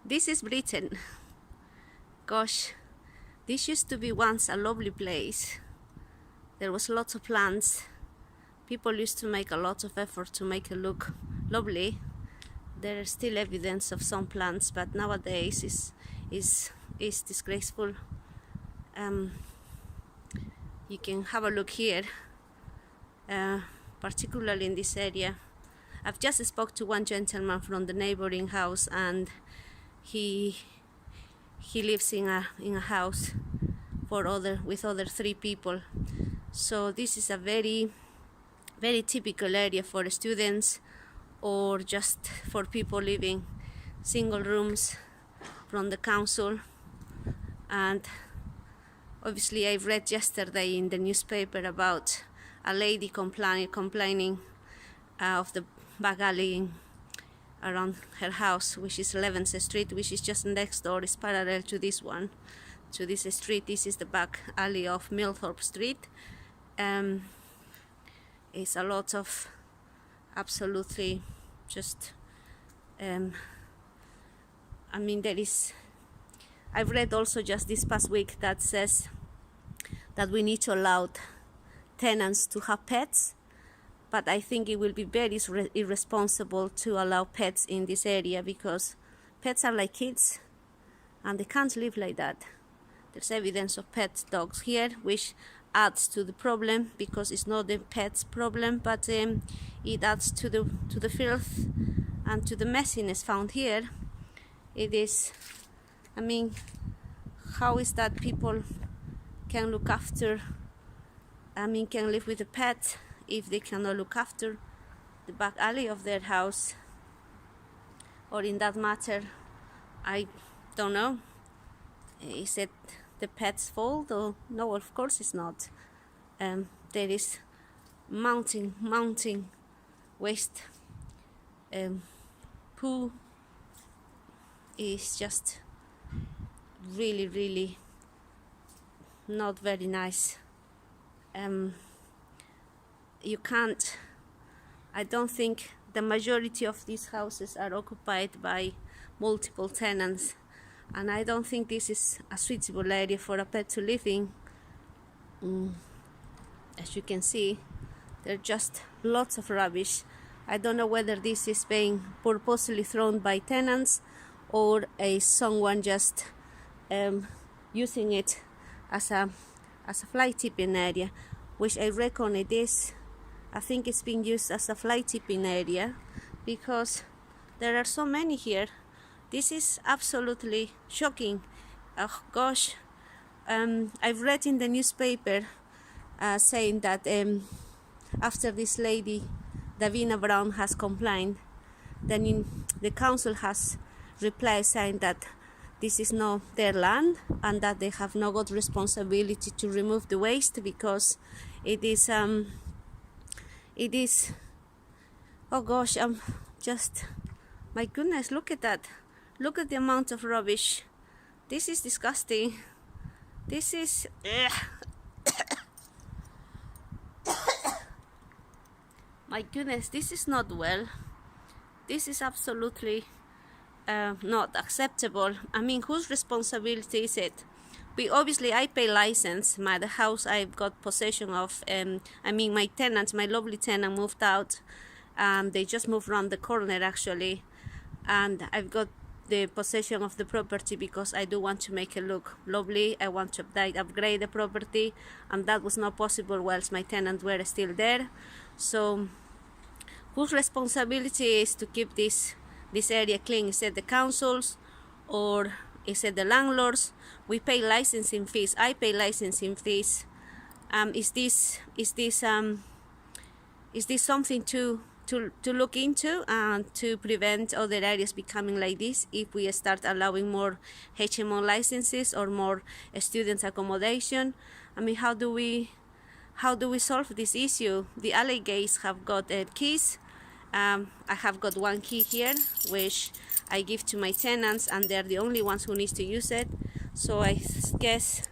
This is Britain. Gosh, this used to be once a lovely place. There was lots of plants. People used to make a lot of effort to make it look lovely. There is still evidence of some plants, but nowadays is disgraceful. You can have a look here, particularly in this area. I've just spoke to one gentleman from the neighboring house, and he lives in a house with other 3 people. So this is a very, very typical area for students or just for people living single rooms from the council. And obviously I read yesterday in the newspaper about a lady complaining of the back alley around her house, which is Levens Street, which is just next door, is parallel to this one, to this street. This is the back alley of Milnthorpe Street. It's a lot of absolutely just I mean, I've read also just this past week that says that we need to allow tenants to have pets, but I think it will be very irresponsible to allow pets in this area, because pets are like kids and they can't live like that. There's evidence of pet dogs here, which adds to the problem, because it's not the pet's problem, but it adds to the filth and to the messiness found here. It is, I mean, how is that people can look after, can live with a pet if they cannot look after the back alley of their house? Or in that matter, I don't know, is it the pet's fault? Or no, of course it's not. There is mounting waste. Poo is just really, really not very nice. You can't, I don't think the majority of these houses are occupied by multiple tenants, and I don't think this is a suitable area for a pet to live in. As you can see, there are just lots of rubbish. I don't know whether this is being purposely thrown by tenants or someone just using it as a fly tipping area, which I reckon it is. I think it's being used as a fly tipping area because there are so many here. This is absolutely shocking. Oh gosh, I've read in the newspaper saying that after this lady Davina Brown has complained, then the council has replied saying that this is not their land and that they have no good responsibility to remove the waste, because it is oh gosh, just, my goodness, look at that. Look at the amount of rubbish. This is disgusting. This is my goodness, this is not well. This is absolutely not acceptable. I mean, whose responsibility is it? I pay license. The house I've got possession of, my tenants, my lovely tenant moved out. They just moved around the corner actually, and I've got the possession of the property because I do want to make it look lovely. I want to upgrade the property, and that was not possible whilst my tenants were still there. So whose responsibility is to keep this area clean? Is it the councils or is it the landlords? We pay licensing fees. I pay licensing fees. Is this something to look into and to prevent other areas becoming like this if we start allowing more HMO licenses or more students accommodation? I mean, how do we solve this issue? The alley gates have got keys. I have got one key here which I give to my tenants, and they're the only ones who need to use it. So I guess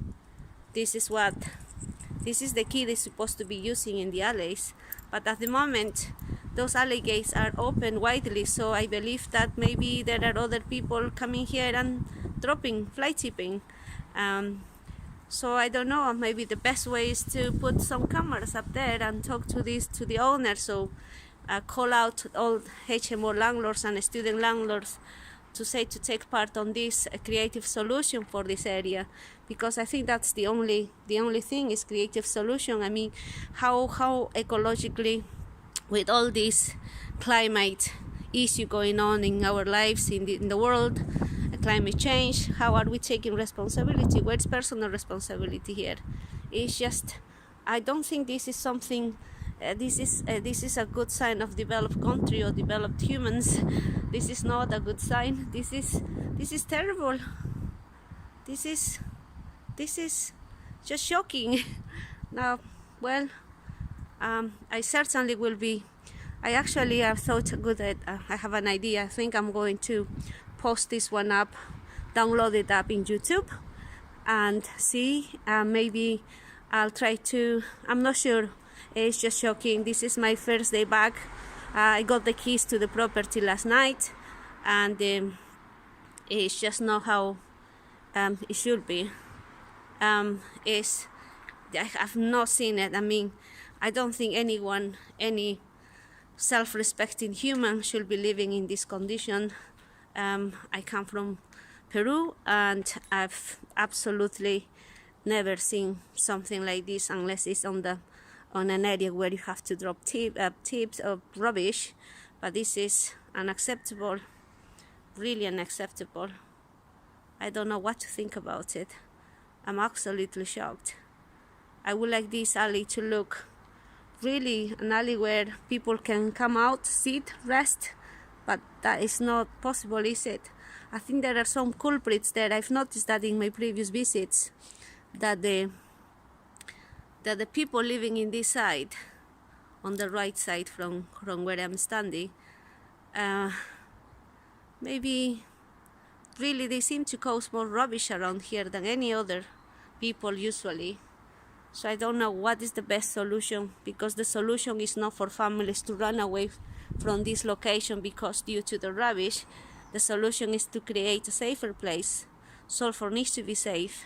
this is the key they're supposed to be using in the alleys. But at the moment those alley gates are open widely, so I believe that maybe there are other people coming here and dropping, fly tipping. So I don't know, maybe the best way is to put some cameras up there and talk to the owner, so call out all HMO landlords and student landlords to say to take part on this creative solution for this area, because I think that's the only thing is creative solution. I mean, how ecologically, with all this climate issue going on in our lives, in the world, climate change, how are we taking responsibility? Where's personal responsibility here? It's just, I don't think this is something. This is a good sign of developed country or developed humans. This is not a good sign. This is terrible. This is just shocking. Now, well, I certainly will be. I actually have thought good. I have an idea. I think I'm going to post this one up, download it up in YouTube, and see. Maybe I'll try to. I'm not sure. It's just shocking. This is my first day back. I got the keys to the property last night, and it's just not how it should be. I have not seen it. I mean, I don't think any self-respecting human should be living in this condition. I come from Peru, and I've absolutely never seen something like this unless it's on an area where you have to drop tips of rubbish. But this is unacceptable, really unacceptable. I don't know what to think about it. I'm absolutely shocked. I would like this alley to look really an alley where people can come out, sit, rest, but that is not possible, is it? I think there are some culprits there. I've noticed that in my previous visits, that the people living in this side, on the right side from where I'm standing, maybe really they seem to cause more rubbish around here than any other people usually. So I don't know what is the best solution, because the solution is not for families to run away from this location because due to the rubbish. The solution is to create a safer place. Salford needs to be safe.